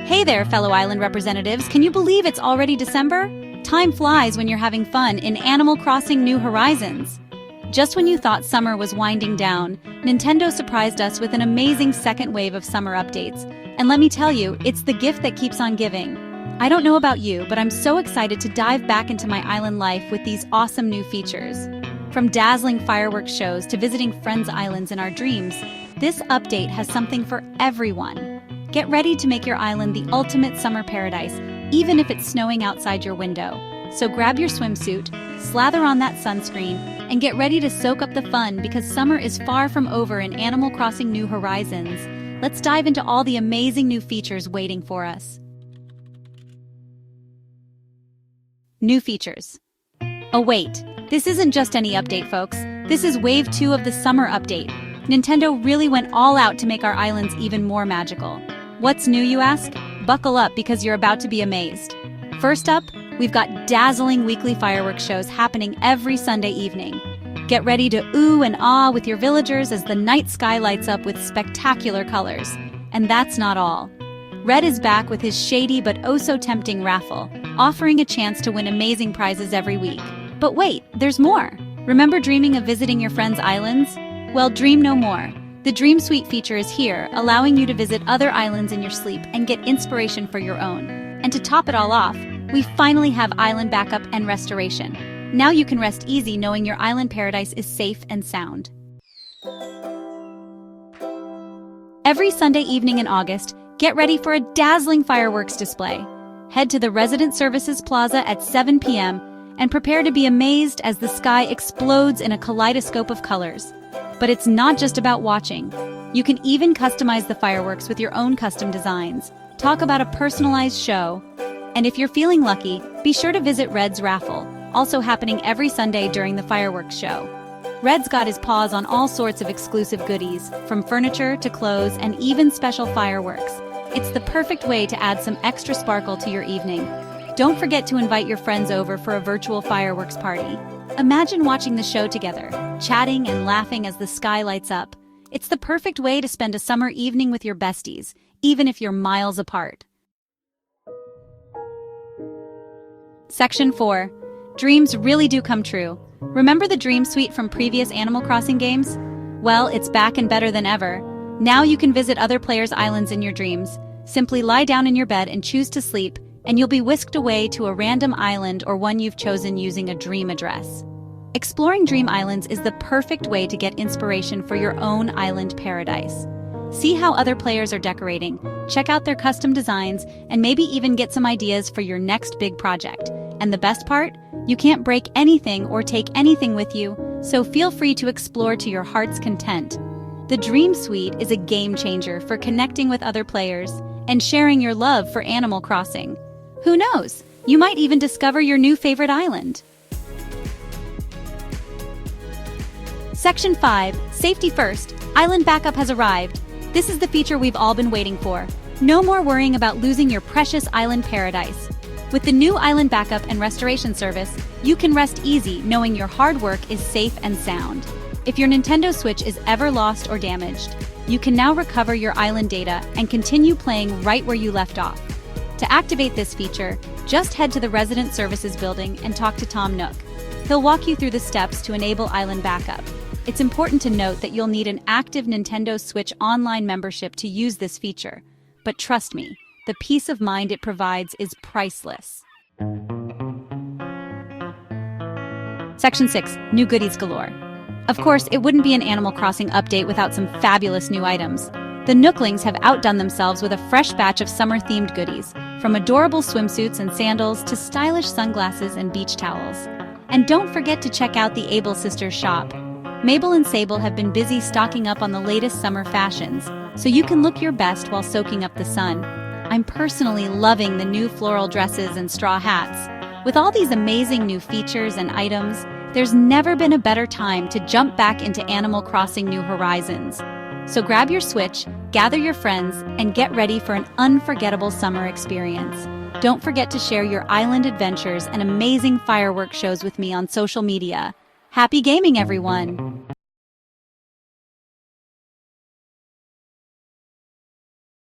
Hey there, fellow island representatives. Can you believe it's already December? Time flies when you're having fun in Animal Crossing New Horizons. Just when you thought summer was winding down, Nintendo surprised us with an amazing second wave of summer updates. And let me tell you, it's the gift that keeps on giving. I don't know about you, but I'm so excited to dive back into my island life with these awesome new features. From dazzling fireworks shows to visiting friends' islands in our dreams, this update has something for everyone. Get ready to make your island the ultimate summer paradise, even if it's snowing outside your window. So grab your swimsuit, slather on that sunscreen, and get ready to soak up the fun because summer is far from over in Animal Crossing New Horizons. Let's dive into all the amazing new features waiting for us. New features. Oh wait, this isn't just any update, folks. This is Wave 2 of the summer update. Nintendo really went all out to make our islands even more magical. What's new, you ask? Buckle up because you're about to be amazed. First up, we've got dazzling weekly fireworks shows happening every Sunday evening. Get ready to ooh and ah with your villagers as the night sky lights up with spectacular colors. And that's not all. Red is back with his shady but oh-so-tempting raffle, offering a chance to win amazing prizes every week. But wait, there's more. Remember dreaming of visiting your friends' islands? Well, dream no more. The Dream Suite feature is here, allowing you to visit other islands in your sleep and get inspiration for your own. And to top it all off, we finally have island backup and restoration. Now you can rest easy knowing your island paradise is safe and sound. Every Sunday evening in August, get ready for a dazzling fireworks display. Head to the Resident Services Plaza at 7 p.m. and prepare to be amazed as the sky explodes in a kaleidoscope of colors. But it's not just about watching. You can even customize the fireworks with your own custom designs. Talk about a personalized show. And if you're feeling lucky, be sure to visit Red's raffle, also happening every Sunday during the fireworks show. Red's got his paws on all sorts of exclusive goodies, from furniture to clothes and even special fireworks. It's the perfect way to add some extra sparkle to your evening. Don't forget to invite your friends over for a virtual fireworks party. Imagine watching the show together, chatting and laughing as the sky lights up. It's the perfect way to spend a summer evening with your besties, even if you're miles apart. Section 4. Dreams really do come true. Remember the Dream Suite from previous Animal Crossing games? Well, it's back and better than ever. Now you can visit other players' islands in your dreams. Simply lie down in your bed and choose to sleep, and you'll be whisked away to a random island or one you've chosen using a dream address. Exploring dream islands is the perfect way to get inspiration for your own island paradise. See how other players are decorating, check out their custom designs, and maybe even get some ideas for your next big project. And the best part? You can't break anything or take anything with you, so feel free to explore to your heart's content. The Dream Suite is a game changer for connecting with other players and sharing your love for Animal Crossing. Who knows? You might even discover your new favorite island. Section 5. Safety first. Island backup has arrived. This is the feature we've all been waiting for. No more worrying about losing your precious island paradise. With the new Island Backup and Restoration service, you can rest easy knowing your hard work is safe and sound. If your Nintendo Switch is ever lost or damaged, you can now recover your island data and continue playing right where you left off. To activate this feature, just head to the Resident Services building and talk to Tom Nook. He'll walk you through the steps to enable Island Backup. It's important to note that you'll need an active Nintendo Switch Online membership to use this feature. But trust me, the peace of mind it provides is priceless. Section 6. New goodies galore. Of course, it wouldn't be an Animal Crossing update without some fabulous new items. The Nooklings have outdone themselves with a fresh batch of summer-themed goodies, from adorable swimsuits and sandals to stylish sunglasses and beach towels. And don't forget to check out the Able Sisters shop. Mabel and Sable have been busy stocking up on the latest summer fashions, so you can look your best while soaking up the sun. I'm personally loving the new floral dresses and straw hats. With all these amazing new features and items, there's never been a better time to jump back into Animal Crossing New Horizons. So grab your Switch, gather your friends, and get ready for an unforgettable summer experience. Don't forget to share your island adventures and amazing fireworks shows with me on social media. Happy gaming, everyone!